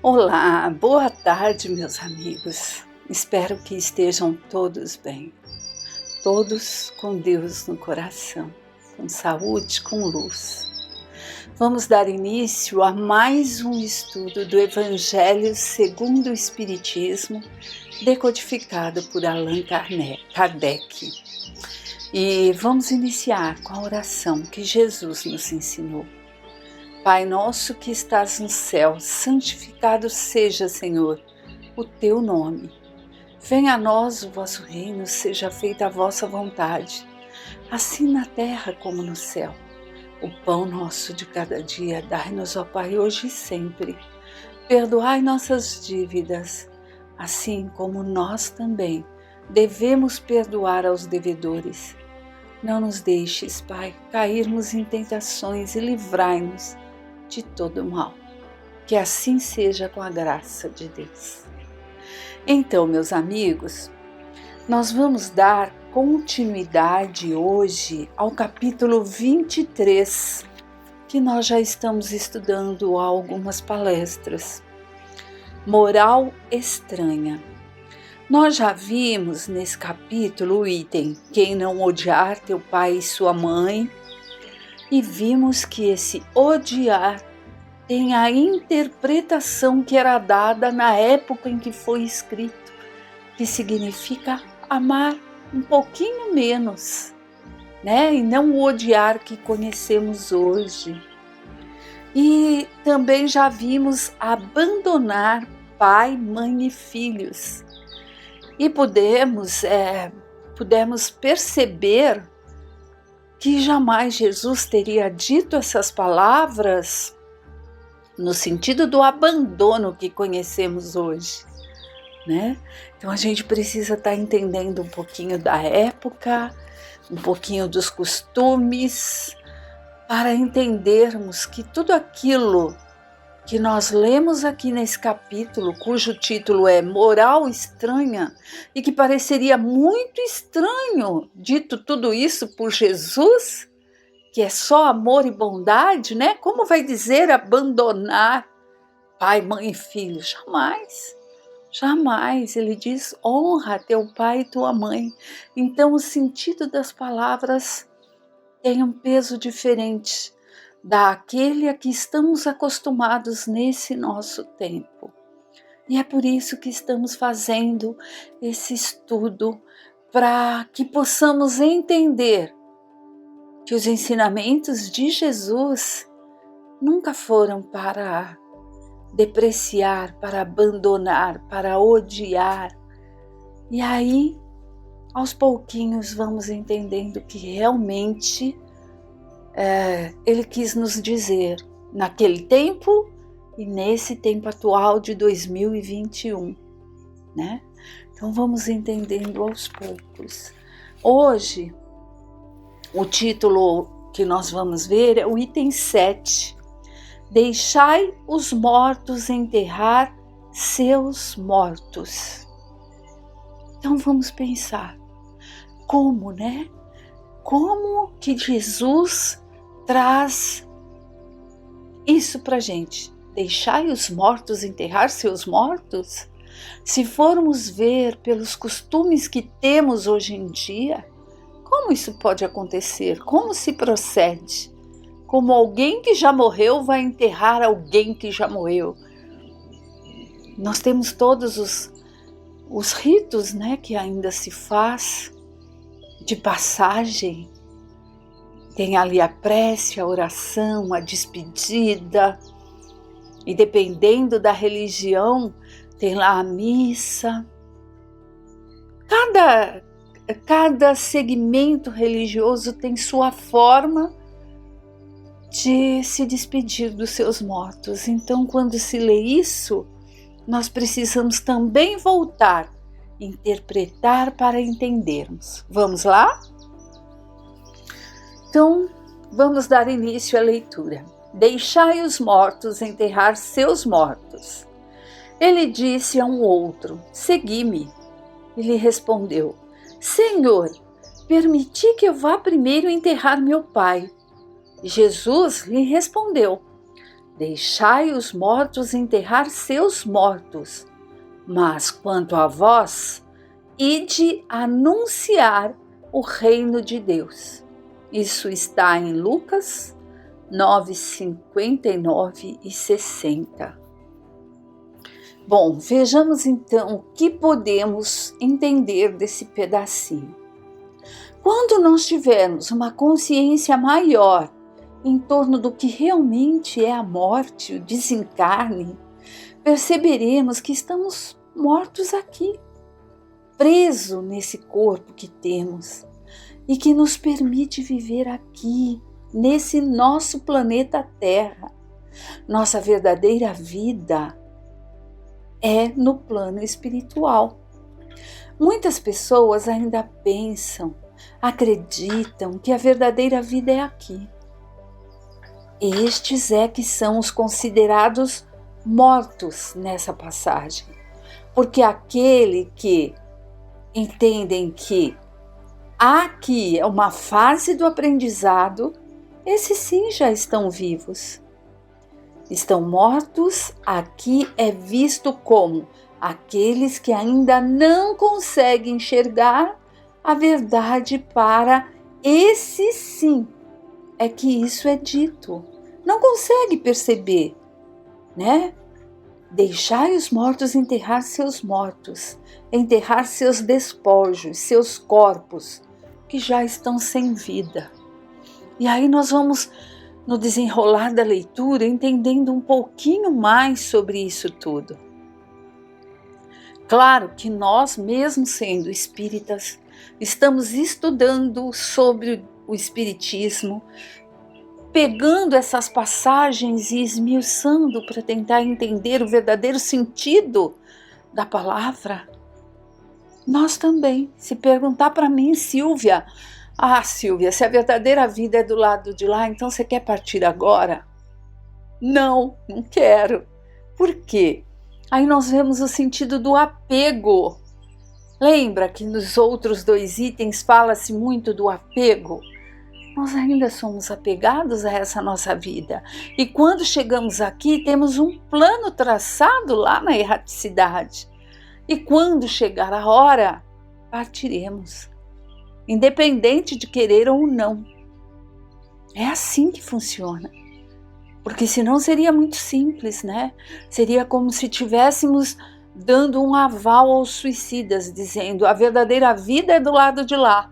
Olá, boa tarde, meus amigos. Espero que estejam todos bem, todos com Deus no coração, com saúde, com luz. Vamos dar início a mais um estudo do Evangelho segundo o Espiritismo, decodificado por Allan Kardec. E vamos iniciar com a oração que Jesus nos ensinou. Pai nosso que estás no céu, santificado seja, Senhor, o teu nome. Venha a nós o vosso reino, seja feita a vossa vontade, assim na terra como no céu. O pão nosso de cada dia, dai-nos, ó Pai, hoje e sempre. Perdoai nossas dívidas, assim como nós também devemos perdoar aos devedores. Não nos deixes, Pai, cairmos em tentações e livrai-nos de todo mal. Que assim seja com a graça de Deus. Então, meus amigos, nós vamos dar continuidade hoje ao capítulo 23, que nós já estamos estudando há algumas palestras. Moral estranha. Nós já vimos nesse capítulo o item quem não odiar teu pai e sua mãe, e vimos que esse odiar tem a interpretação que era dada na época em que foi escrito, que significa amar um pouquinho menos, né? E não o odiar que conhecemos hoje. E também já vimos abandonar pai, mãe e filhos. E pudemos perceber que jamais Jesus teria dito essas palavras no sentido do abandono que conhecemos hoje, né? Então a gente precisa estar entendendo um pouquinho da época, um pouquinho dos costumes, para entendermos que tudo aquilo que nós lemos aqui nesse capítulo, cujo título é Moral Estranha, e que pareceria muito estranho, dito tudo isso por Jesus, que é só amor e bondade, né? Como vai dizer abandonar pai, mãe e filho? Jamais, jamais. Ele diz, honra teu pai e tua mãe. Então o sentido das palavras tem um peso diferente daquele a que estamos acostumados nesse nosso tempo. E é por isso que estamos fazendo esse estudo, para que possamos entender que os ensinamentos de Jesus nunca foram para depreciar, para abandonar, para odiar. E aí, aos pouquinhos, vamos entendendo que realmente ele quis nos dizer naquele tempo e nesse tempo atual de 2021, né? Então vamos entendendo aos poucos. Hoje, o título que nós vamos ver é o item 7. Deixai os mortos enterrar seus mortos. Então vamos pensar, como, né? Como que Jesus traz isso pra gente? Deixai os mortos enterrar seus mortos? Se formos ver pelos costumes que temos hoje em dia, como isso pode acontecer? Como se procede? Como alguém que já morreu vai enterrar alguém que já morreu? Nós temos todos os ritos, né, que ainda se faz de passagem. Tem ali a prece, a oração, a despedida. E dependendo da religião, tem lá a missa. Cada segmento religioso tem sua forma de se despedir dos seus mortos. Então, quando se lê isso, nós precisamos também voltar, interpretar para entendermos. Vamos lá? Então, vamos dar início à leitura. Deixai os mortos enterrar seus mortos. Ele disse a um outro, segui-me. Ele respondeu, Senhor, permiti que eu vá primeiro enterrar meu pai. Jesus lhe respondeu, Deixai os mortos enterrar seus mortos, mas quanto a vós, ide anunciar o reino de Deus. Isso está em Lucas 9, 59 e 60. Bom, vejamos então o que podemos entender desse pedacinho. Quando nós tivermos uma consciência maior em torno do que realmente é a morte, o desencarne, perceberemos que estamos mortos aqui, presos nesse corpo que temos e que nos permite viver aqui, nesse nosso planeta Terra. Nossa verdadeira vida é no plano espiritual. Muitas pessoas ainda pensam, acreditam que a verdadeira vida é aqui. Estes é que são os considerados mortos nessa passagem, porque aquele que entendem que aqui é uma fase do aprendizado, esses sim já estão vivos. Estão mortos, aqui é visto como aqueles que ainda não conseguem enxergar a verdade. Para esse sim é que isso é dito. Não consegue perceber, né? Deixai os mortos enterrar seus mortos, enterrar seus despojos, seus corpos, que já estão sem vida. E aí nós vamos, no desenrolar da leitura, entendendo um pouquinho mais sobre isso tudo. Claro que nós, mesmo sendo espíritas, estamos estudando sobre o espiritismo, pegando essas passagens e esmiuçando para tentar entender o verdadeiro sentido da palavra. Nós também, se perguntar para mim, Silvia, Silvia, se a verdadeira vida é do lado de lá, então você quer partir agora? Não quero. Por quê? Aí nós vemos o sentido do apego. Lembra que nos outros 2 itens fala-se muito do apego? Nós ainda somos apegados a essa nossa vida. E quando chegamos aqui, temos um plano traçado lá na erraticidade. E quando chegar a hora, partiremos, independente de querer ou não. É assim que funciona. Porque senão seria muito simples, né? Seria como se tivéssemos dando um aval aos suicidas, dizendo a verdadeira vida é do lado de lá.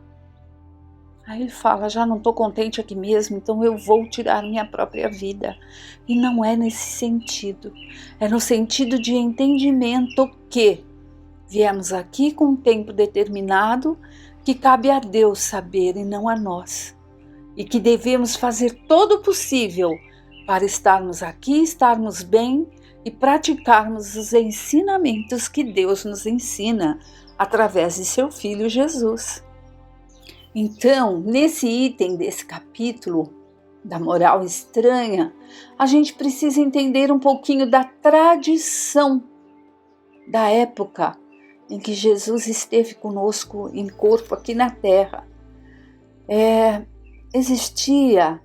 Aí ele fala, já não estou contente aqui mesmo, então eu vou tirar minha própria vida. E não é nesse sentido. É no sentido de entendimento que viemos aqui com um tempo determinado, que cabe a Deus saber e não a nós. E que devemos fazer todo o possível para estarmos aqui, estarmos bem e praticarmos os ensinamentos que Deus nos ensina através de seu Filho Jesus. Então, nesse item desse capítulo da moral estranha, a gente precisa entender um pouquinho da tradição da época em que Jesus esteve conosco em corpo aqui na Terra. Existia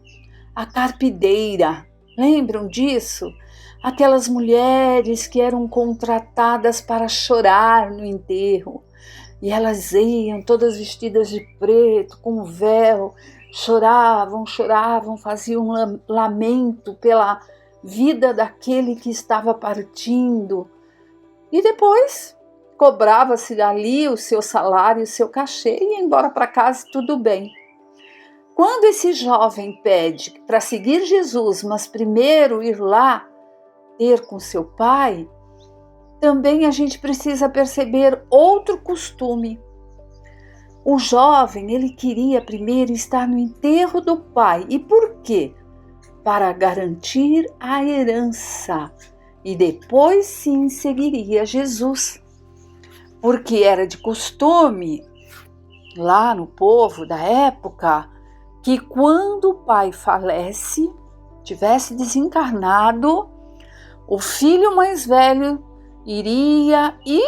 a carpideira, lembram disso? Aquelas mulheres que eram contratadas para chorar no enterro. E elas iam todas vestidas de preto, com véu, choravam, faziam um lamento pela vida daquele que estava partindo. E depois cobrava-se ali o seu salário, o seu cachê e ia embora para casa, tudo bem. Quando esse jovem pede para seguir Jesus, mas primeiro ir lá ter com seu pai, também a gente precisa perceber outro costume. O jovem, ele queria primeiro estar no enterro do pai. E por quê? Para garantir a herança. E depois sim seguiria Jesus. Porque era de costume, lá no povo da época, que quando o pai falece, tivesse desencarnado, o filho mais velho iria e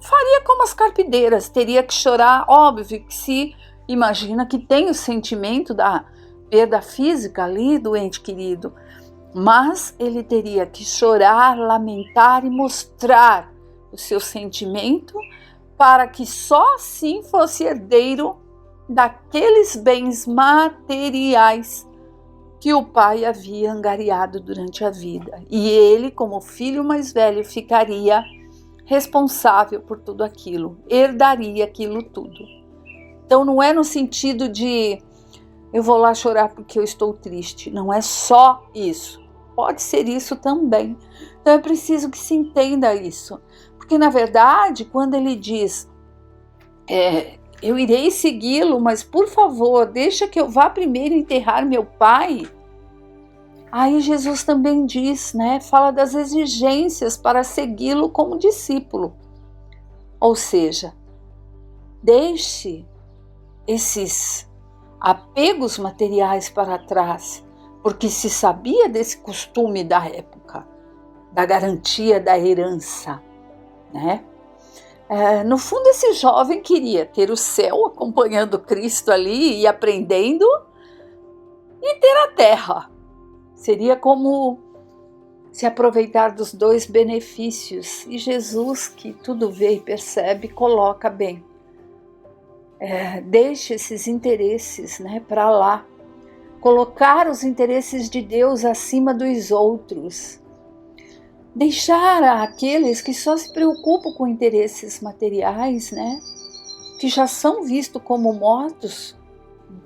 faria como as carpideiras, teria que chorar. Óbvio que se imagina que tem o sentimento da perda física ali do ente querido, mas ele teria que chorar, lamentar e mostrar o seu sentimento para que só assim fosse herdeiro daqueles bens materiais que o pai havia angariado durante a vida. E ele, como filho mais velho, ficaria responsável por tudo aquilo, herdaria aquilo tudo. Então não é no sentido de eu vou lá chorar porque eu estou triste, não é só isso, pode ser isso também. Então é preciso que se entenda isso, porque na verdade quando ele diz eu irei segui-lo, mas por favor deixa que eu vá primeiro enterrar meu pai. Aí Jesus também diz, fala das exigências para segui-lo como discípulo. Ou seja, deixe esses apegos materiais para trás, porque se sabia desse costume da época, da garantia da herança, no fundo esse jovem queria ter o céu acompanhando Cristo ali e aprendendo, e ter a terra. Seria como se aproveitar dos dois benefícios. E Jesus, que tudo vê e percebe, coloca bem. Deixe esses interesses para lá. Colocar os interesses de Deus acima dos outros. Deixar aqueles que só se preocupam com interesses materiais, que já são vistos como mortos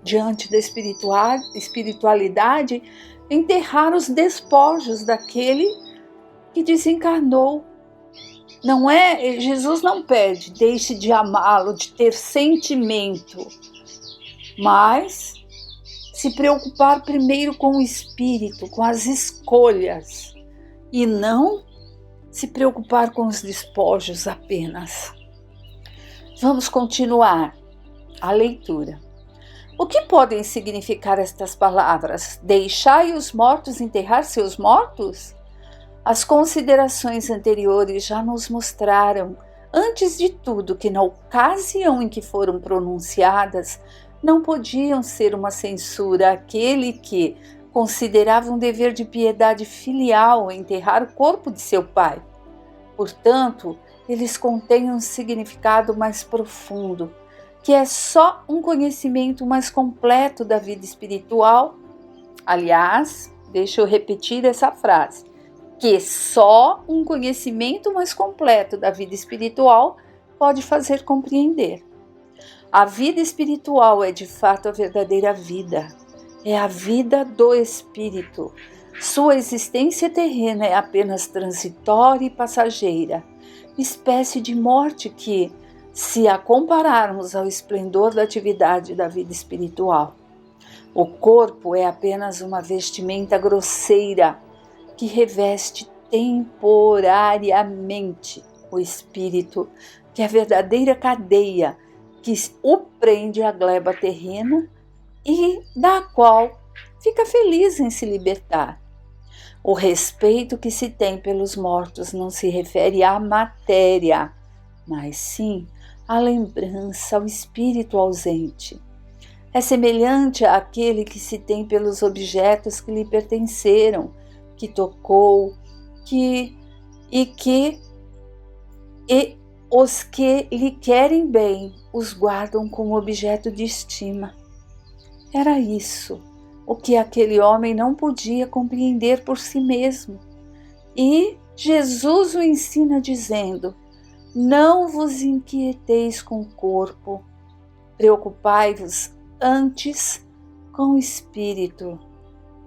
diante da espiritualidade, enterrar os despojos daquele que desencarnou. Jesus não pede, deixe de amá-lo, de ter sentimento, mas se preocupar primeiro com o espírito, com as escolhas, e não se preocupar com os despojos apenas. Vamos continuar a leitura. O que podem significar estas palavras? Deixai os mortos enterrar seus mortos? As considerações anteriores já nos mostraram, antes de tudo, que na ocasião em que foram pronunciadas, não podiam ser uma censura àquele que considerava um dever de piedade filial enterrar o corpo de seu pai. Portanto, eles contêm um significado mais profundo, que é só um conhecimento mais completo da vida espiritual. Aliás, deixa eu repetir essa frase, que só um conhecimento mais completo da vida espiritual pode fazer compreender. A vida espiritual é de fato a verdadeira vida, é a vida do espírito. Sua existência terrena é apenas transitória e passageira, espécie de morte que, se a compararmos ao esplendor da atividade da vida espiritual, o corpo é apenas uma vestimenta grosseira que reveste temporariamente o espírito, que é a verdadeira cadeia que o prende à gleba terrena e da qual fica feliz em se libertar. O respeito que se tem pelos mortos não se refere à matéria, mas sim à lembrança, ao espírito ausente. É semelhante àquele que se tem pelos objetos que lhe pertenceram, que tocou, e os que lhe querem bem os guardam como objeto de estima. Era isso o que aquele homem não podia compreender por si mesmo. E Jesus o ensina dizendo: não vos inquieteis com o corpo, preocupai-vos antes com o espírito,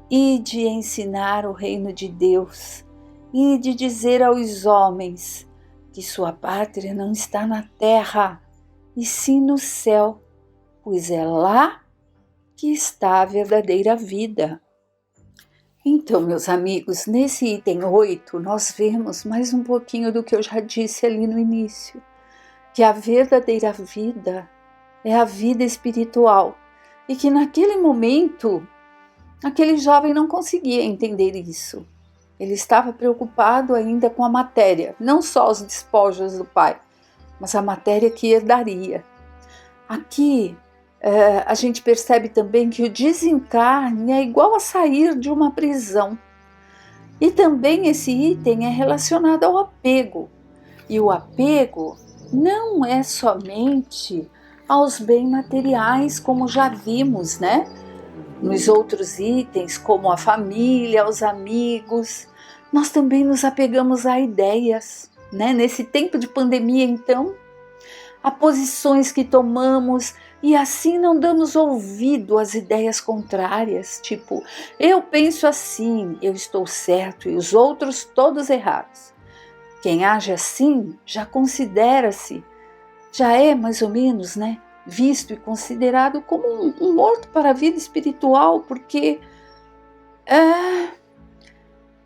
e de ensinar o reino de Deus, e de dizer aos homens que sua pátria não está na terra, e sim no céu, pois é lá que está a verdadeira vida. Então, meus amigos, nesse item 8, nós vemos mais um pouquinho do que eu já disse ali no início, que a verdadeira vida é a vida espiritual, e que naquele momento, aquele jovem não conseguia entender isso. Ele estava preocupado ainda com a matéria, não só os despojos do pai, mas a matéria que herdaria. Aqui, a gente percebe também que o desencarne é igual a sair de uma prisão. E também esse item é relacionado ao apego. E o apego não é somente aos bens materiais, como já vimos, né? Nos outros itens, como a família, aos amigos. Nós também nos apegamos a ideias, né? Nesse tempo de pandemia, então, a posições que tomamos e assim não damos ouvido às ideias contrárias, tipo, eu penso assim, eu estou certo e os outros todos errados. Quem age assim já considera-se, já é mais ou menos, né, visto e considerado como um morto para a vida espiritual, porque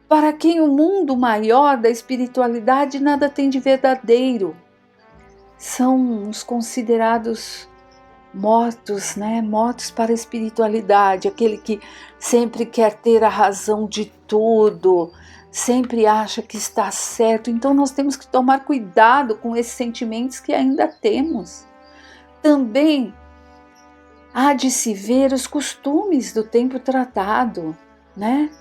para quem o mundo maior da espiritualidade nada tem de verdadeiro. São os considerados mortos, né? Mortos para a espiritualidade, aquele que sempre quer ter a razão de tudo, sempre acha que está certo. Então nós temos que tomar cuidado com esses sentimentos que ainda temos. Também há de se ver os costumes do tempo tratado, né?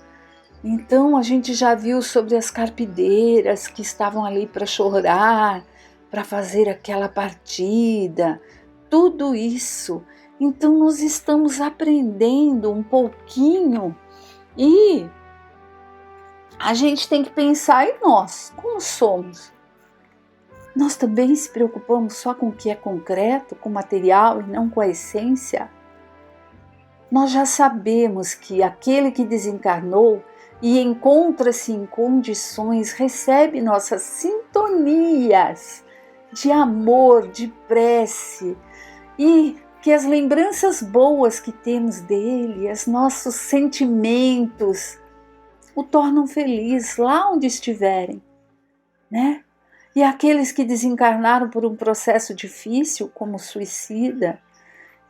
Então a gente já viu sobre as carpideiras que estavam ali para chorar, para fazer aquela partida, tudo isso. Então nós estamos aprendendo um pouquinho e a gente tem que pensar em nós, como somos. Nós também se preocupamos só com o que é concreto, com o material e não com a essência? Nós já sabemos que aquele que desencarnou e encontra-se em condições recebe nossas sintonias de amor, de prece, e que as lembranças boas que temos dele, os nossos sentimentos, o tornam feliz lá onde estiverem, né? E aqueles que desencarnaram por um processo difícil, como suicida,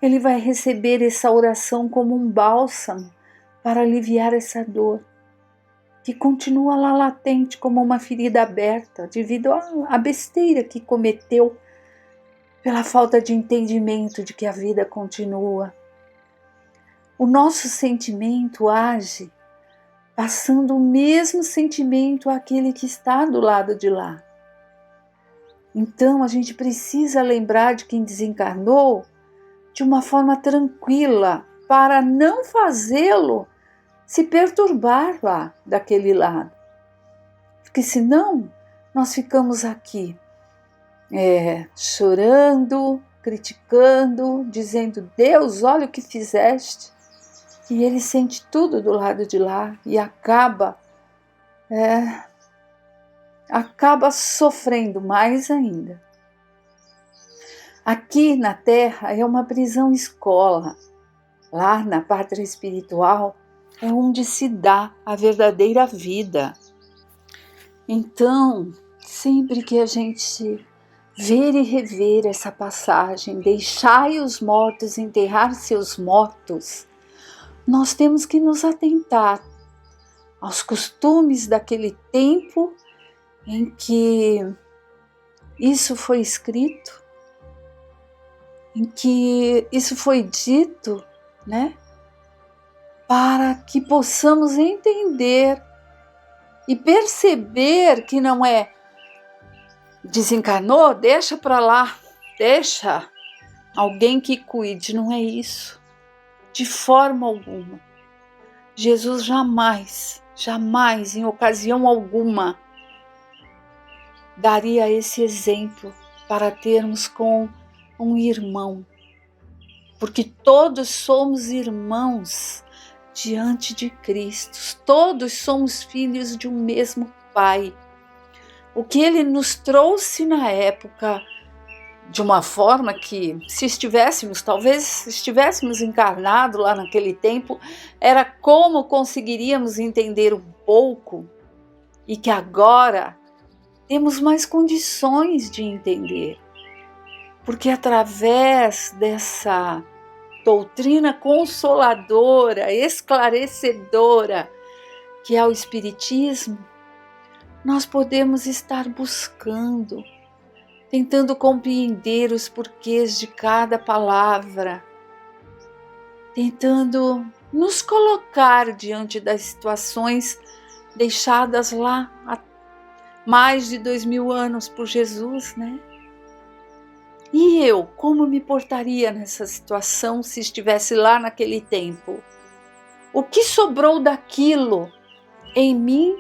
ele vai receber essa oração como um bálsamo para aliviar essa dor, que continua lá latente como uma ferida aberta devido à besteira que cometeu, pela falta de entendimento de que a vida continua. O nosso sentimento age passando o mesmo sentimento àquele que está do lado de lá. Então a gente precisa lembrar de quem desencarnou de uma forma tranquila, para não fazê-lo se perturbar lá daquele lado. Porque senão nós ficamos aqui chorando, criticando, dizendo, Deus, olha o que fizeste. E ele sente tudo do lado de lá e acaba sofrendo mais ainda. Aqui na Terra é uma prisão escola. Lá na pátria espiritual é onde se dá a verdadeira vida. Então, sempre que a gente ver e rever essa passagem, deixai os mortos enterrar seus mortos, nós temos que nos atentar aos costumes daquele tempo em que isso foi escrito, em que isso foi dito, né? Para que possamos entender e perceber que não é desencarnou, deixa para lá, deixa alguém que cuide, não é isso, de forma alguma. Jesus jamais, em ocasião alguma, daria esse exemplo para termos com um irmão, porque todos somos irmãos diante de Cristo, todos somos filhos de um mesmo Pai. O que ele nos trouxe na época, de uma forma que, se estivéssemos encarnados lá naquele tempo, era como conseguiríamos entender um pouco, e que agora temos mais condições de entender. Porque através dessa doutrina consoladora, esclarecedora, que é o Espiritismo, nós podemos estar buscando, tentando compreender os porquês de cada palavra, tentando nos colocar diante das situações deixadas lá há mais de 2000 anos por Jesus, né? E eu, como me portaria nessa situação se estivesse lá naquele tempo? O que sobrou daquilo em mim,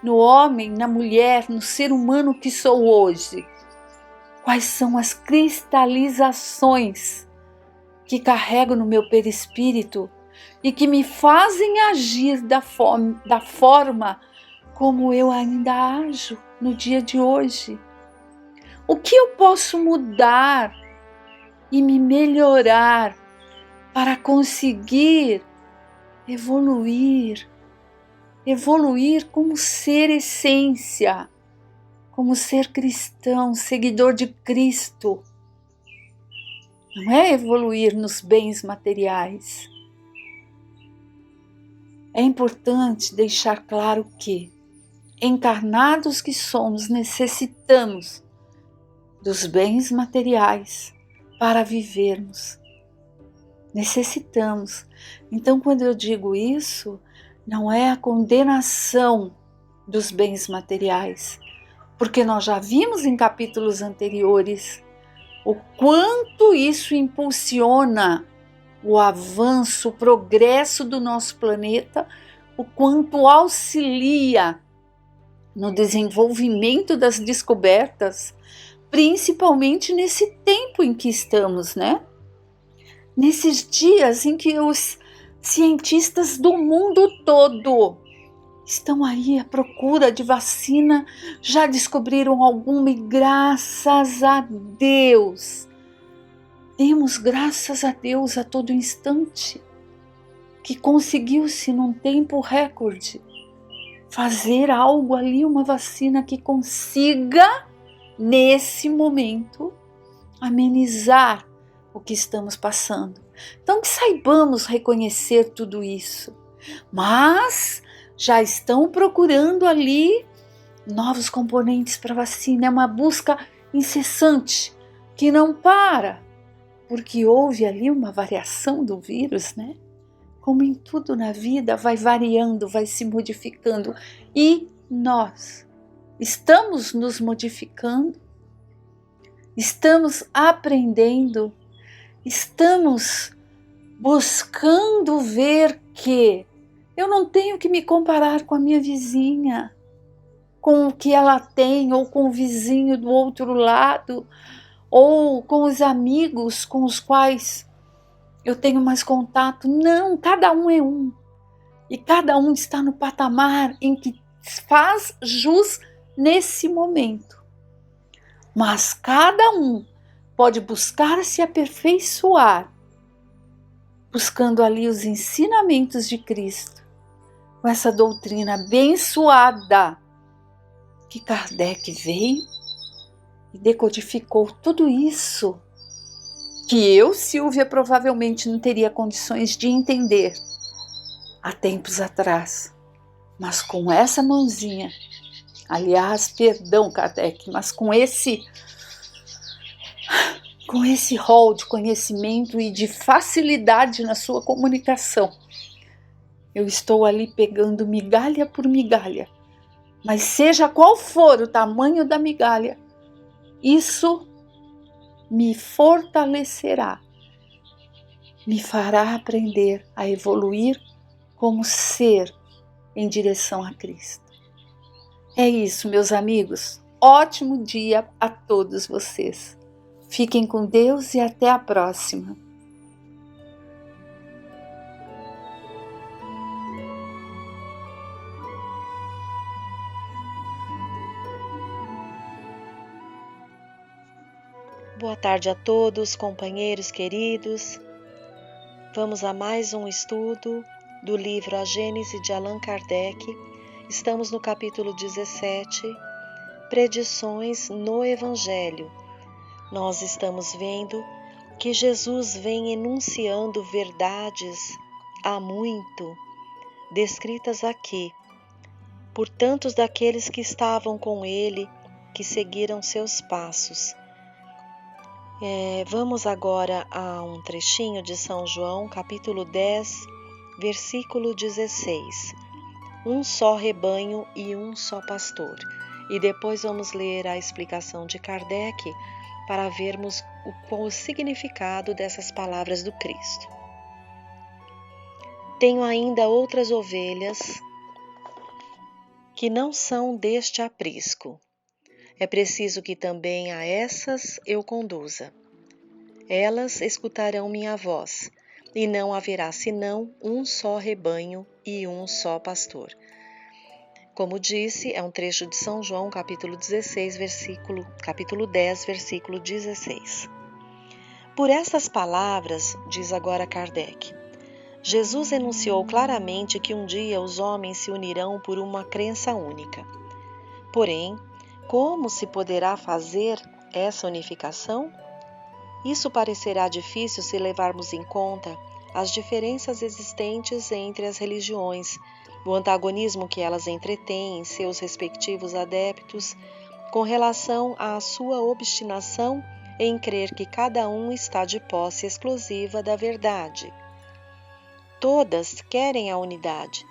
no homem, na mulher, no ser humano que sou hoje? Quais são as cristalizações que carrego no meu perispírito e que me fazem agir da forma como eu ainda ajo no dia de hoje? O que eu posso mudar e me melhorar para conseguir evoluir como ser essência, como ser cristão, seguidor de Cristo? Não é evoluir nos bens materiais. É importante deixar claro que, encarnados que somos, necessitamos dos bens materiais para vivermos. Necessitamos. Então, quando eu digo isso, não é a condenação dos bens materiais, porque nós já vimos em capítulos anteriores o quanto isso impulsiona o avanço, o progresso do nosso planeta, o quanto auxilia no desenvolvimento das descobertas, principalmente nesse tempo em que estamos, né? Nesses dias em que os cientistas do mundo todo estão aí à procura de vacina, já descobriram alguma e graças a Deus, demos graças a Deus a todo instante, que conseguiu-se num tempo recorde fazer algo ali, uma vacina que consiga, nesse momento, amenizar o que estamos passando. Então, que saibamos reconhecer tudo isso. Mas já estão procurando ali novos componentes para a vacina. É uma busca incessante que não para, porque houve ali uma variação do vírus, né? Como em tudo na vida, vai variando, vai se modificando. E nós estamos nos modificando, estamos aprendendo, estamos buscando ver que eu não tenho que me comparar com a minha vizinha, com o que ela tem, ou com o vizinho do outro lado, ou com os amigos com os quais eu tenho mais contato. Não, cada um é um. E cada um está no patamar em que faz jus nesse momento. Mas cada um pode buscar se aperfeiçoar, buscando ali os ensinamentos de Cristo, com essa doutrina abençoada que Kardec veio e decodificou tudo isso que eu, Silvia, provavelmente não teria condições de entender há tempos atrás. Mas com essa mãozinha, aliás, perdão, Kardec, mas com esse rol de conhecimento e de facilidade na sua comunicação, eu estou ali pegando migalha por migalha. Mas seja qual for o tamanho da migalha, isso me fortalecerá, me fará aprender a evoluir como ser em direção a Cristo. É isso, meus amigos. Ótimo dia a todos vocês. Fiquem com Deus e até a próxima. Boa tarde a todos, companheiros queridos. Vamos a mais um estudo do livro A Gênese de Allan Kardec. Estamos no capítulo 17, Predições no Evangelho. Nós estamos vendo que Jesus vem enunciando verdades há muito, descritas aqui, por tantos daqueles que estavam com ele, que seguiram seus passos. Vamos agora a um trechinho de São João, capítulo 10, versículo 16. um só rebanho e um só pastor. E depois vamos ler a explicação de Kardec para vermos o significado dessas palavras do Cristo. Tenho ainda outras ovelhas que não são deste aprisco. É preciso que também a essas eu conduza. Elas escutarão minha voz, e não haverá senão um só rebanho e um só pastor. Como disse, é um trecho de São João, capítulo 10, versículo 16. Por estas palavras, diz agora Kardec, Jesus enunciou claramente que um dia os homens se unirão por uma crença única. Porém, como se poderá fazer essa unificação? Isso parecerá difícil se levarmos em conta as diferenças existentes entre as religiões, o antagonismo que elas entretêm em seus respectivos adeptos com relação à sua obstinação em crer que cada um está de posse exclusiva da verdade. Todas querem a unidade,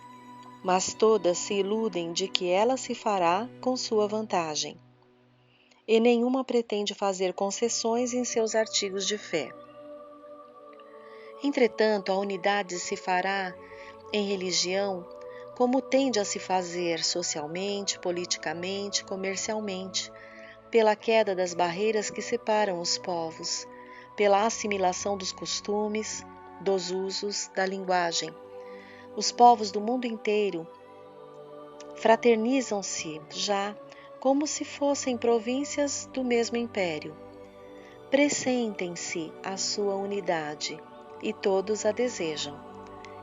mas todas se iludem de que ela se fará com sua vantagem. E nenhuma pretende fazer concessões em seus artigos de fé. Entretanto, a unidade se fará em religião como tende a se fazer socialmente, politicamente, comercialmente, pela queda das barreiras que separam os povos, pela assimilação dos costumes, dos usos, da linguagem. Os povos do mundo inteiro fraternizam-se já como se fossem províncias do mesmo império. Pressentem-se a sua unidade, e todos a desejam.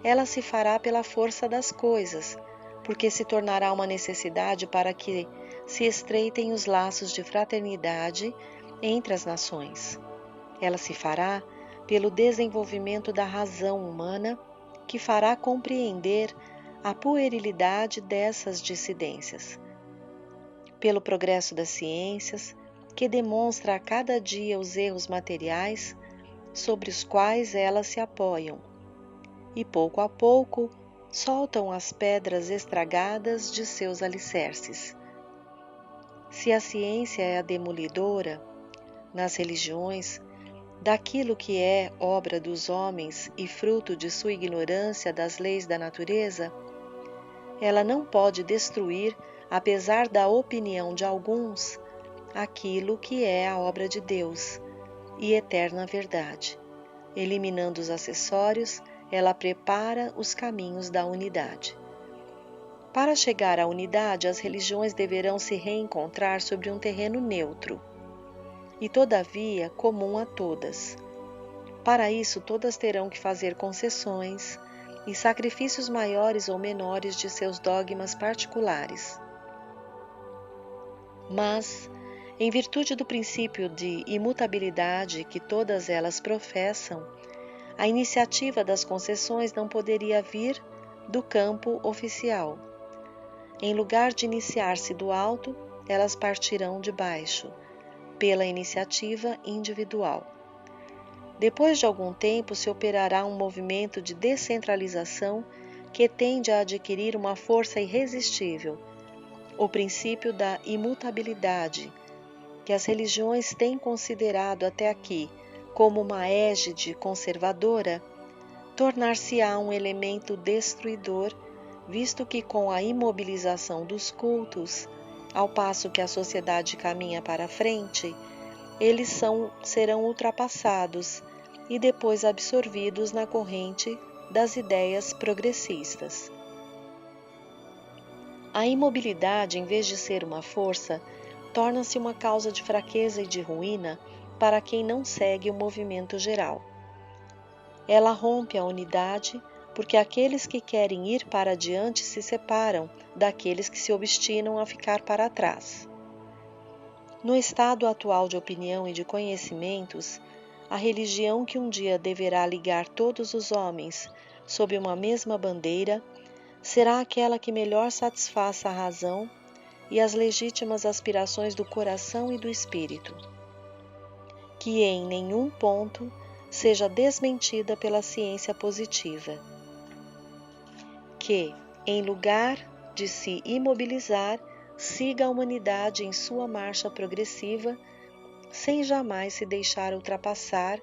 Ela se fará pela força das coisas, porque se tornará uma necessidade para que se estreitem os laços de fraternidade entre as nações. Ela se fará pelo desenvolvimento da razão humana, que fará compreender a puerilidade dessas dissidências. Pelo progresso das ciências, que demonstra a cada dia os erros materiais sobre os quais elas se apoiam, e pouco a pouco soltam as pedras estragadas de seus alicerces. Se a ciência é a demolidora, nas religiões, daquilo que é obra dos homens e fruto de sua ignorância das leis da natureza, ela não pode destruir, apesar da opinião de alguns, aquilo que é a obra de Deus e eterna verdade. Eliminando os acessórios, ela prepara os caminhos da unidade. Para chegar à unidade, as religiões deverão se reencontrar sobre um terreno neutro, e todavia comum a todas. Para isso, todas terão que fazer concessões e sacrifícios maiores ou menores de seus dogmas particulares. Mas, em virtude do princípio de imutabilidade que todas elas professam, a iniciativa das concessões não poderia vir do campo oficial. Em lugar de iniciar-se do alto, elas partirão de baixo, pela iniciativa individual. Depois de algum tempo se operará um movimento de descentralização que tende a adquirir uma força irresistível, o princípio da imutabilidade, que as religiões têm considerado até aqui como uma égide conservadora, tornar-se-á um elemento destruidor, visto que com a imobilização dos cultos, ao passo que a sociedade caminha para frente, eles serão ultrapassados e depois absorvidos na corrente das ideias progressistas. A imobilidade, em vez de ser uma força, torna-se uma causa de fraqueza e de ruína para quem não segue o movimento geral. Ela rompe a unidade, porque aqueles que querem ir para adiante se separam daqueles que se obstinam a ficar para trás. No estado atual de opinião e de conhecimentos, a religião que um dia deverá ligar todos os homens sob uma mesma bandeira será aquela que melhor satisfaça a razão e as legítimas aspirações do coração e do espírito, que em nenhum ponto seja desmentida pela ciência positiva, que, em lugar de se imobilizar, siga a humanidade em sua marcha progressiva, sem jamais se deixar ultrapassar,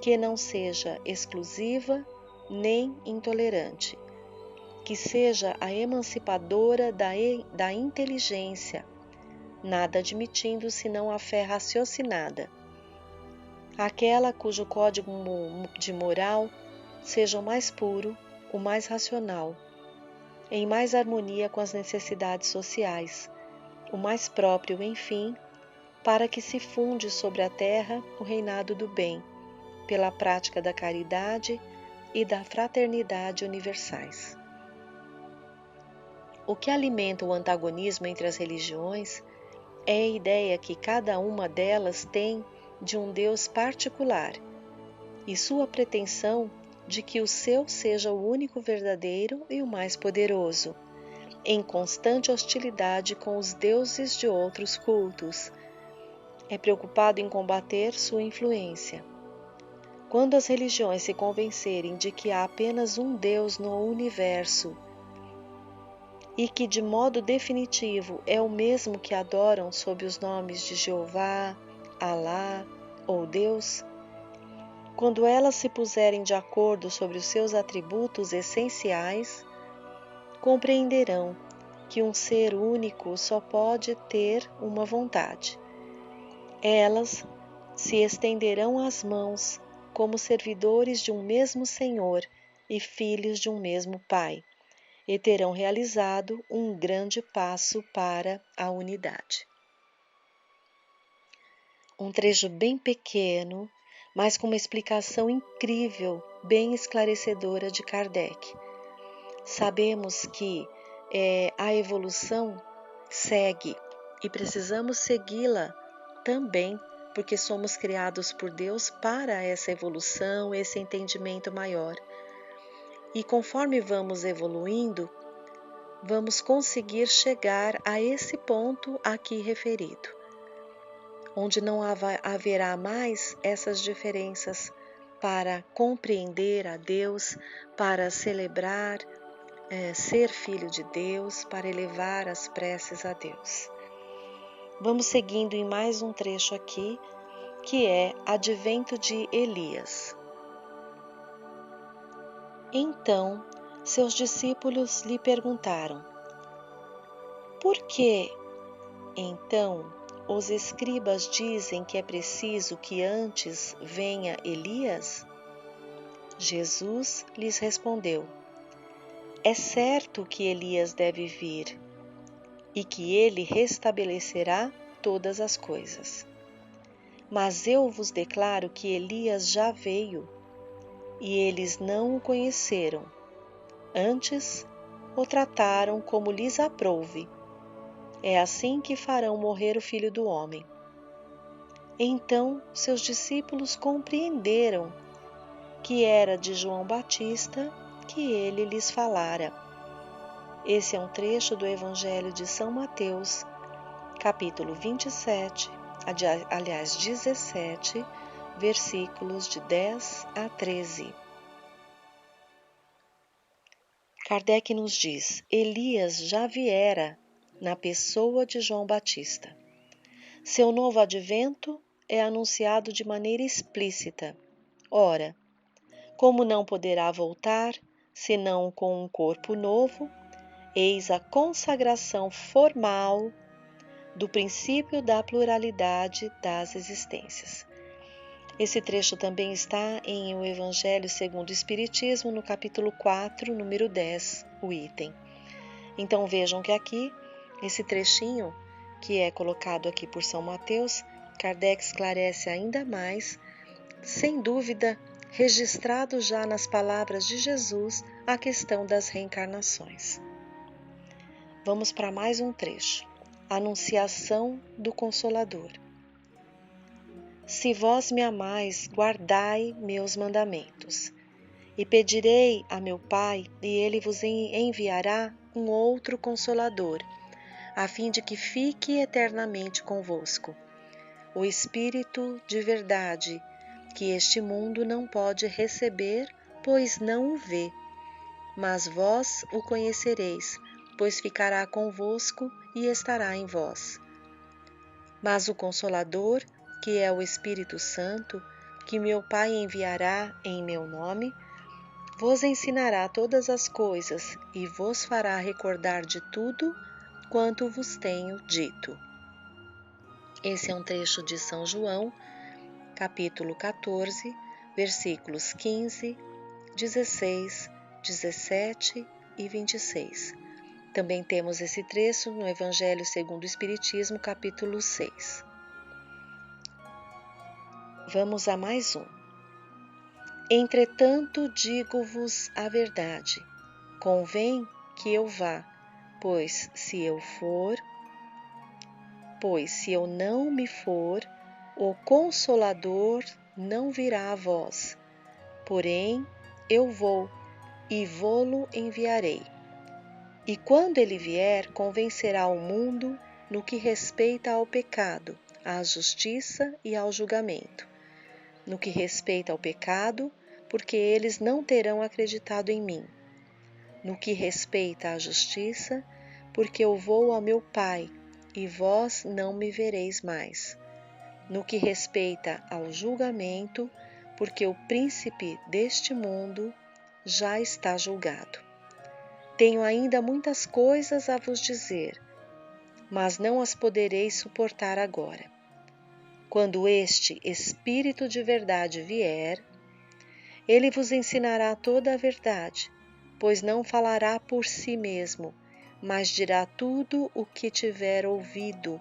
que não seja exclusiva nem intolerante, que seja a emancipadora da inteligência, nada admitindo senão a fé raciocinada, aquela cujo código de moral seja o mais puro, o mais racional, em mais harmonia com as necessidades sociais, o mais próprio, enfim, para que se funde sobre a terra o reinado do bem, pela prática da caridade e da fraternidade universais. O que alimenta o antagonismo entre as religiões é a ideia que cada uma delas tem de um Deus particular e sua pretensão de que o seu seja o único verdadeiro e o mais poderoso, em constante hostilidade com os deuses de outros cultos. É preocupado em combater sua influência. Quando as religiões se convencerem de que há apenas um Deus no universo e que de modo definitivo é o mesmo que adoram sob os nomes de Jeová, Alá ou Deus, quando elas se puserem de acordo sobre os seus atributos essenciais, compreenderão que um ser único só pode ter uma vontade. Elas se estenderão as mãos como servidores de um mesmo Senhor e filhos de um mesmo Pai, e terão realizado um grande passo para a unidade. Um trecho bem pequeno, mas com uma explicação incrível, bem esclarecedora de Kardec. Sabemos que a evolução segue e precisamos segui-la também, porque somos criados por Deus para essa evolução, esse entendimento maior. E conforme vamos evoluindo, vamos conseguir chegar a esse ponto aqui referido, onde não haverá mais essas diferenças para compreender a Deus, para celebrar, ser filho de Deus, para elevar as preces a Deus. Vamos seguindo em mais um trecho aqui, que é Advento de Elias. Então, seus discípulos lhe perguntaram: por que, então, os escribas dizem que é preciso que antes venha Elias? Jesus lhes respondeu: é certo que Elias deve vir e que ele restabelecerá todas as coisas. Mas eu vos declaro que Elias já veio e eles não o conheceram. Antes, o trataram como lhes aprouve. É assim que farão morrer o Filho do Homem. Então seus discípulos compreenderam que era de João Batista que ele lhes falara. Esse é um trecho do Evangelho de São Mateus, capítulo 27, 17, versículos de 10 a 13. Kardec nos diz: Elias já viera na pessoa de João Batista. Seu novo advento é anunciado de maneira explícita. Ora, como não poderá voltar, senão com um corpo novo, eis a consagração formal do princípio da pluralidade das existências. Esse trecho também está em O Evangelho segundo o Espiritismo, no capítulo 4, número 10, o item. Então vejam que aqui, esse trechinho, que é colocado aqui por São Mateus, Kardec esclarece ainda mais, sem dúvida, registrado já nas palavras de Jesus, a questão das reencarnações. Vamos para mais um trecho. Anunciação do Consolador. Se vós me amais, guardai meus mandamentos. E pedirei a meu Pai, e ele vos enviará um outro Consolador, a fim de que fique eternamente convosco. O Espírito de verdade, que este mundo não pode receber, pois não o vê. Mas vós o conhecereis, pois ficará convosco e estará em vós. Mas o Consolador, que é o Espírito Santo, que meu Pai enviará em meu nome, vos ensinará todas as coisas e vos fará recordar de tudo quanto vos tenho dito. Esse é um trecho de São João, capítulo 14, versículos 15, 16, 17 e 26. Também temos esse trecho no Evangelho segundo o Espiritismo, capítulo 6. Vamos a mais um. Entretanto, digo-vos a verdade. Convém que eu vá, pois se eu não me for, o Consolador não virá a vós. Porém, eu vou e vô-lo enviarei. E quando ele vier, convencerá o mundo no que respeita ao pecado, à justiça e ao julgamento. No que respeita ao pecado, porque eles não terão acreditado em mim. No que respeita à justiça, porque eu vou ao meu Pai, e vós não me vereis mais. No que respeita ao julgamento, porque o príncipe deste mundo já está julgado. Tenho ainda muitas coisas a vos dizer, mas não as podereis suportar agora. Quando este Espírito de verdade vier, ele vos ensinará toda a verdade, pois não falará por si mesmo, mas dirá tudo o que tiver ouvido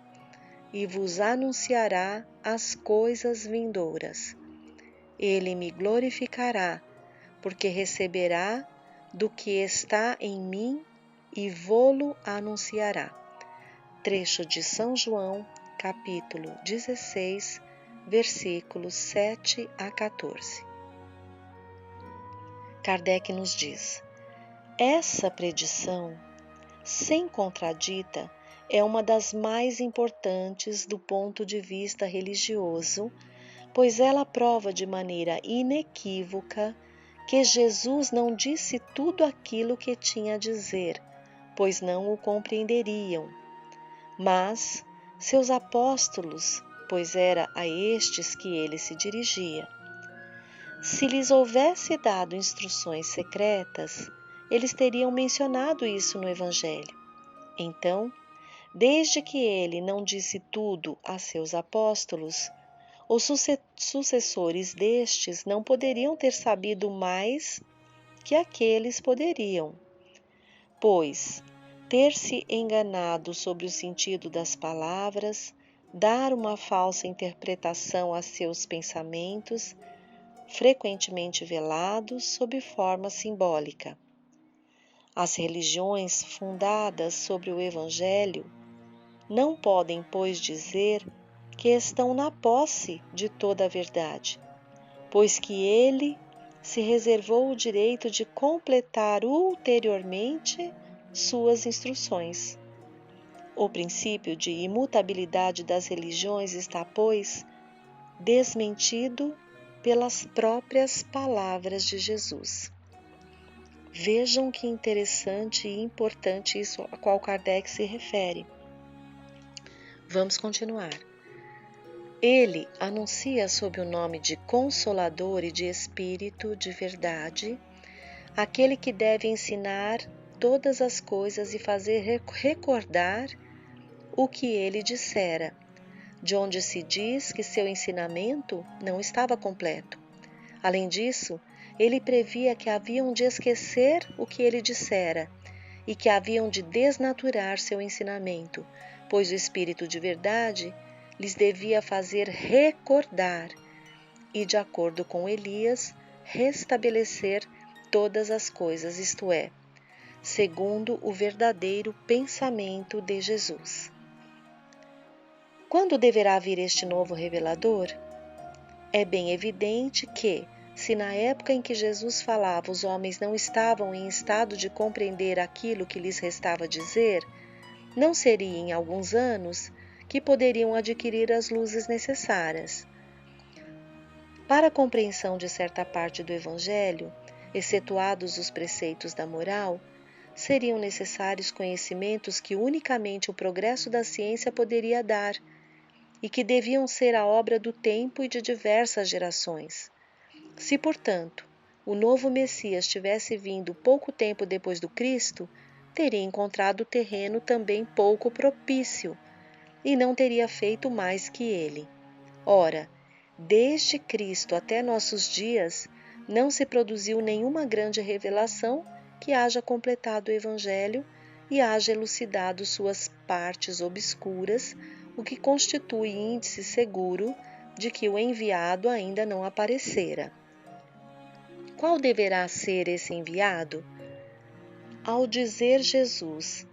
e vos anunciará as coisas vindouras. Ele me glorificará, porque receberá do que está em mim e vô-lo anunciará. Trecho de São João, capítulo 16, versículos 7 a 14. Kardec nos diz: essa predição, sem contradita, é uma das mais importantes do ponto de vista religioso, pois ela prova de maneira inequívoca que Jesus não disse tudo aquilo que tinha a dizer, pois não o compreenderiam. Mas seus apóstolos, pois era a estes que ele se dirigia. Se lhes houvesse dado instruções secretas, eles teriam mencionado isso no Evangelho. Então, desde que ele não disse tudo a seus apóstolos, os sucessores destes não poderiam ter sabido mais que aqueles poderiam, pois ter-se enganado sobre o sentido das palavras, dar uma falsa interpretação a seus pensamentos, frequentemente velados sob forma simbólica. As religiões fundadas sobre o Evangelho não podem, pois, dizer que estão na posse de toda a verdade, pois que ele se reservou o direito de completar ulteriormente suas instruções. O princípio de imutabilidade das religiões está, pois, desmentido pelas próprias palavras de Jesus. Vejam que interessante e importante isso a qual Kardec se refere. Vamos continuar. Ele anuncia sob o nome de Consolador e de Espírito de verdade, aquele que deve ensinar todas as coisas e fazer recordar o que ele dissera, de onde se diz que seu ensinamento não estava completo. Além disso, ele previa que haviam de esquecer o que ele dissera e que haviam de desnaturar seu ensinamento, pois o Espírito de verdade lhes devia fazer recordar e, de acordo com Elias, restabelecer todas as coisas, isto é, segundo o verdadeiro pensamento de Jesus. Quando deverá vir este novo revelador? É bem evidente que, se na época em que Jesus falava os homens não estavam em estado de compreender aquilo que lhes restava dizer, não seria em alguns anos que poderiam adquirir as luzes necessárias. Para a compreensão de certa parte do Evangelho, excetuados os preceitos da moral, seriam necessários conhecimentos que unicamente o progresso da ciência poderia dar e que deviam ser a obra do tempo e de diversas gerações. Se, portanto, o novo Messias tivesse vindo pouco tempo depois do Cristo, teria encontrado o terreno também pouco propício e não teria feito mais que ele. Ora, desde Cristo até nossos dias, não se produziu nenhuma grande revelação que haja completado o Evangelho e haja elucidado suas partes obscuras, o que constitui índice seguro de que o enviado ainda não aparecera. Qual deverá ser esse enviado? Ao dizer Jesus: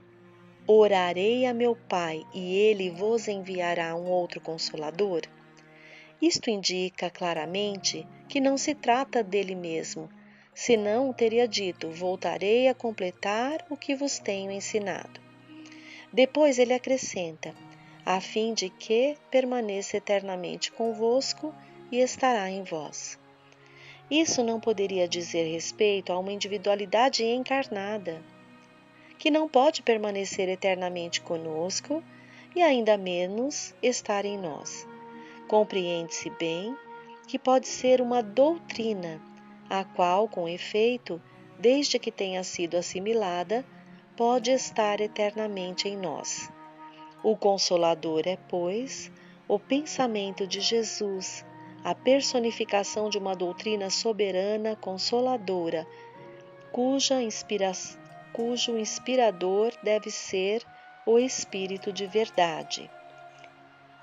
orarei a meu Pai e ele vos enviará um outro Consolador, isto indica claramente que não se trata dele mesmo, senão teria dito: voltarei a completar o que vos tenho ensinado. Depois ele acrescenta: a fim de que permaneça eternamente convosco e estará em vós. Isso não poderia dizer respeito a uma individualidade encarnada, que não pode permanecer eternamente conosco e ainda menos estar em nós. Compreende-se bem que pode ser uma doutrina, a qual, com efeito, desde que tenha sido assimilada, pode estar eternamente em nós. O Consolador é, pois, o pensamento de Jesus, a personificação de uma doutrina soberana consoladora, cujo inspirador deve ser o Espírito de verdade.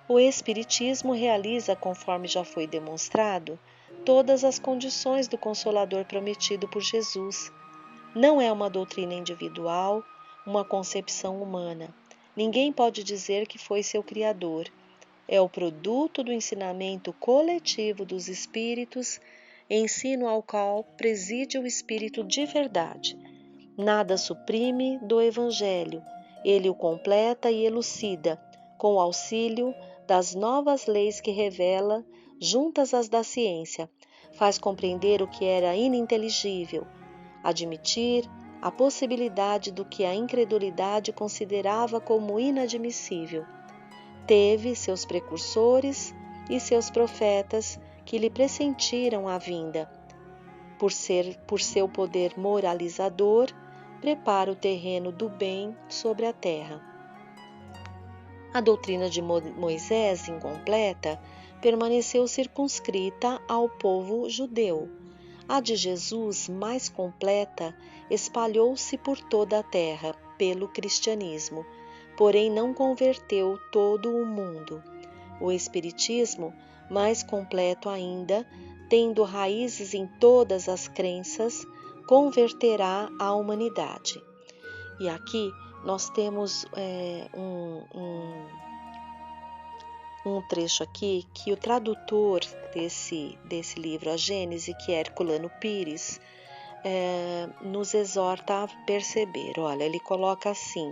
O Espiritismo realiza, conforme já foi demonstrado, todas as condições do Consolador prometido por Jesus. Não é uma doutrina individual, uma concepção humana. Ninguém pode dizer que foi seu criador. É o produto do ensinamento coletivo dos Espíritos, ensino ao qual preside o Espírito de verdade. Nada suprime do Evangelho. Ele o completa e elucida, com o auxílio das novas leis que revela, juntas às da ciência, faz compreender o que era ininteligível, admitir a possibilidade do que a incredulidade considerava como inadmissível. Teve seus precursores e seus profetas que lhe pressentiram a vinda. Por seu poder moralizador, prepara o terreno do bem sobre a terra. A doutrina de Moisés, incompleta, permaneceu circunscrita ao povo judeu. A de Jesus, mais completa, espalhou-se por toda a terra, pelo cristianismo, porém não converteu todo o mundo. O Espiritismo, mais completo ainda, tendo raízes em todas as crenças, converterá a humanidade. E aqui nós temos um trecho aqui que o tradutor desse livro, a Gênese, que é Herculano Pires, nos exorta a perceber. Olha, ele coloca assim: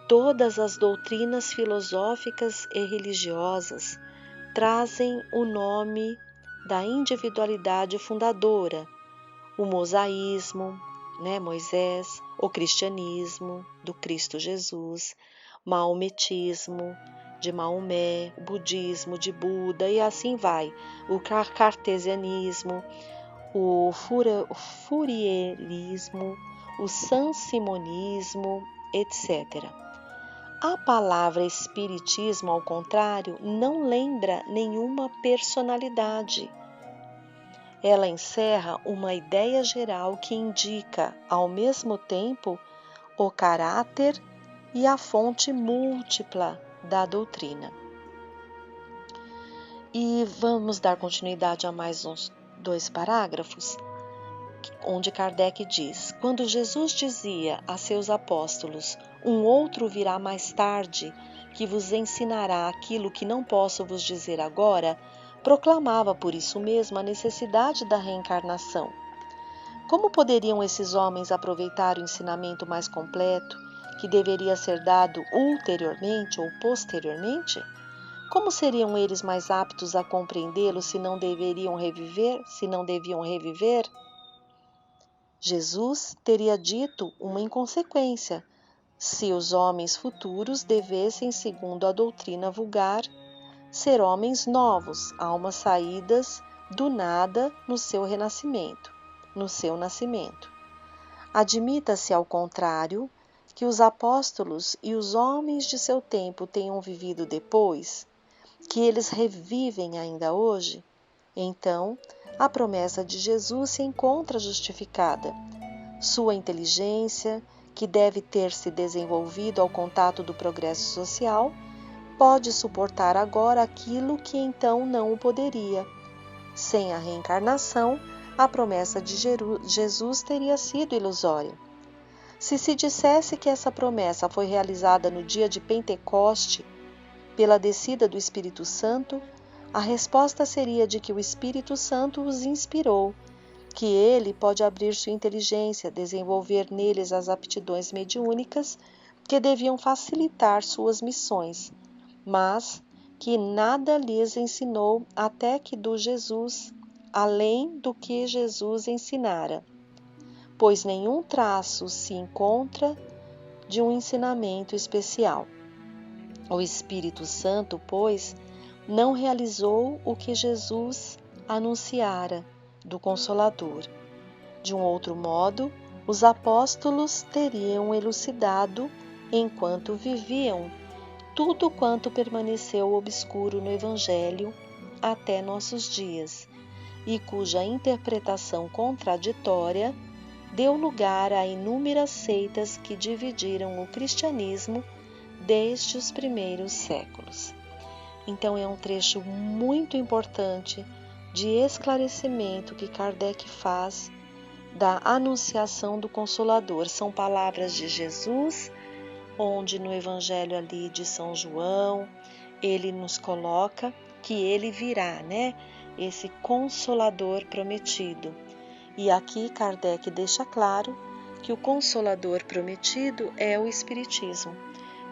todas as doutrinas filosóficas e religiosas trazem o nome da individualidade fundadora, o mosaísmo, Moisés, o cristianismo, do Cristo Jesus, maometismo, de Maomé, o budismo, de Buda, e assim vai, o cartesianismo, o fourierismo, o sansimonismo, etc. A palavra espiritismo, ao contrário, não lembra nenhuma personalidade. Ela encerra uma ideia geral que indica, ao mesmo tempo, o caráter e a fonte múltipla da doutrina. E vamos dar continuidade a mais uns 2 parágrafos, onde Kardec diz: quando Jesus dizia a seus apóstolos: um outro virá mais tarde, que vos ensinará aquilo que não posso vos dizer agora, proclamava por isso mesmo a necessidade da reencarnação. Como poderiam esses homens aproveitar o ensinamento mais completo, que deveria ser dado ulteriormente ou posteriormente? Como seriam eles mais aptos a compreendê-lo se não deviam reviver? Jesus teria dito uma inconsequência se os homens futuros devessem, segundo a doutrina vulgar, ser homens novos, almas saídas do nada no seu renascimento, no seu nascimento. Admita-se, ao contrário, que os apóstolos e os homens de seu tempo tenham vivido depois, que eles revivem ainda hoje, então a promessa de Jesus se encontra justificada. Sua inteligência, que deve ter se desenvolvido ao contato do progresso social, pode suportar agora aquilo que então não o poderia. Sem a reencarnação, a promessa de Jesus teria sido ilusória. Se se dissesse que essa promessa foi realizada no dia de Pentecoste, pela descida do Espírito Santo, a resposta seria de que o Espírito Santo os inspirou, que ele pode abrir sua inteligência, desenvolver neles as aptidões mediúnicas que deviam facilitar suas missões, mas que nada lhes ensinou até que do Jesus, além do que Jesus ensinara, pois nenhum traço se encontra de um ensinamento especial. O Espírito Santo, pois, não realizou o que Jesus anunciara do Consolador. De um outro modo, os apóstolos teriam elucidado, enquanto viviam, tudo quanto permaneceu obscuro no Evangelho até nossos dias, e cuja interpretação contraditória deu lugar a inúmeras seitas que dividiram o cristianismo desde os primeiros séculos. Então é um trecho muito importante de esclarecimento que Kardec faz da anunciação do Consolador. São palavras de Jesus, onde no Evangelho ali de São João, ele nos coloca que ele virá, esse Consolador prometido. E aqui Kardec deixa claro que o Consolador prometido é o Espiritismo,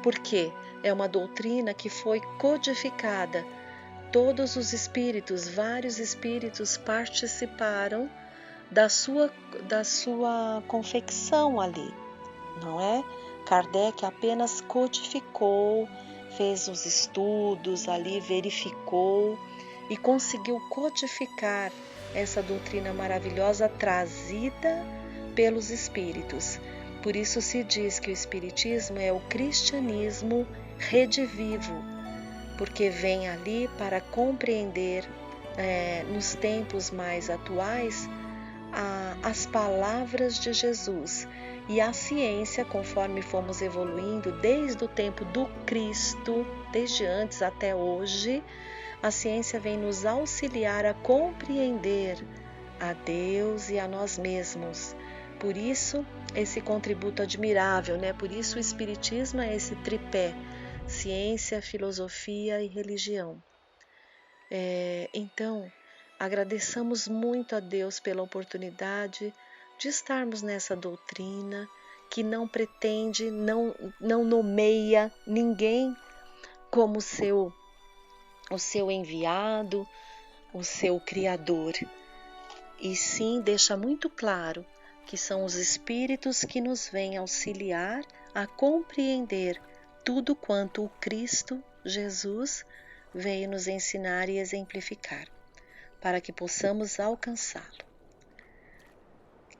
porque é uma doutrina que foi codificada. Todos os espíritos, vários espíritos participaram da sua confecção ali, não é? Kardec apenas codificou, fez os estudos ali, verificou e conseguiu codificar essa doutrina maravilhosa trazida pelos espíritos. Por isso se diz que o Espiritismo é o cristianismo redivivo, porque vem ali para compreender nos tempos mais atuais as palavras de Jesus. E a ciência, conforme fomos evoluindo desde o tempo do Cristo, desde antes até hoje, a ciência vem nos auxiliar a compreender a Deus e a nós mesmos. Por isso, esse contributo admirável, Por isso o Espiritismo é esse tripé: ciência, filosofia e religião. Então, agradeçamos muito a Deus pela oportunidade de estarmos nessa doutrina que não pretende, não nomeia ninguém como o seu enviado, o seu criador, e sim deixa muito claro que são os espíritos que nos vêm auxiliar a compreender tudo quanto o Cristo Jesus veio nos ensinar e exemplificar, para que possamos alcançá-lo.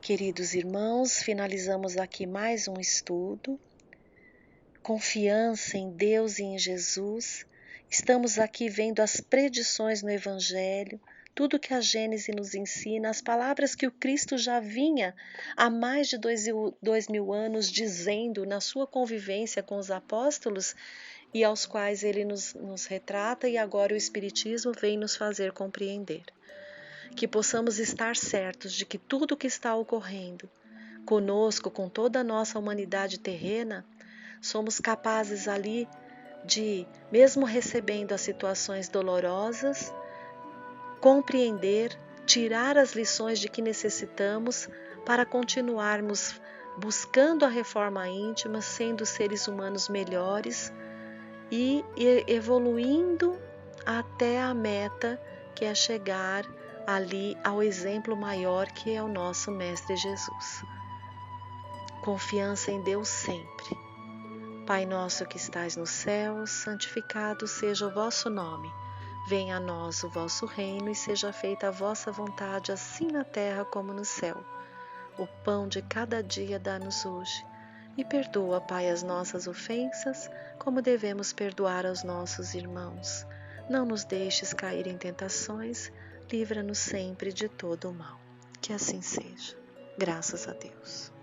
Queridos irmãos, finalizamos aqui mais um estudo. Confiança em Deus e em Jesus. Estamos aqui vendo as predições no Evangelho, tudo que a Gênese nos ensina, as palavras que o Cristo já vinha há mais de 2000 anos dizendo na sua convivência com os apóstolos e aos quais ele nos retrata, e agora o Espiritismo vem nos fazer compreender. Que possamos estar certos de que tudo o que está ocorrendo conosco, com toda a nossa humanidade terrena, somos capazes ali de, mesmo recebendo as situações dolorosas, compreender, tirar as lições de que necessitamos para continuarmos buscando a reforma íntima, sendo seres humanos melhores e evoluindo até a meta, que é chegar ali ao exemplo maior que é o nosso Mestre Jesus. Confiança em Deus sempre. Pai nosso que estais no céu, santificado seja o vosso nome. Venha a nós o vosso reino e seja feita a vossa vontade, assim na terra como no céu. O pão de cada dia dá-nos hoje. E perdoa, Pai, as nossas ofensas, como devemos perdoar aos nossos irmãos. Não nos deixes cair em tentações, livra-nos sempre de todo o mal. Que assim seja. Graças a Deus.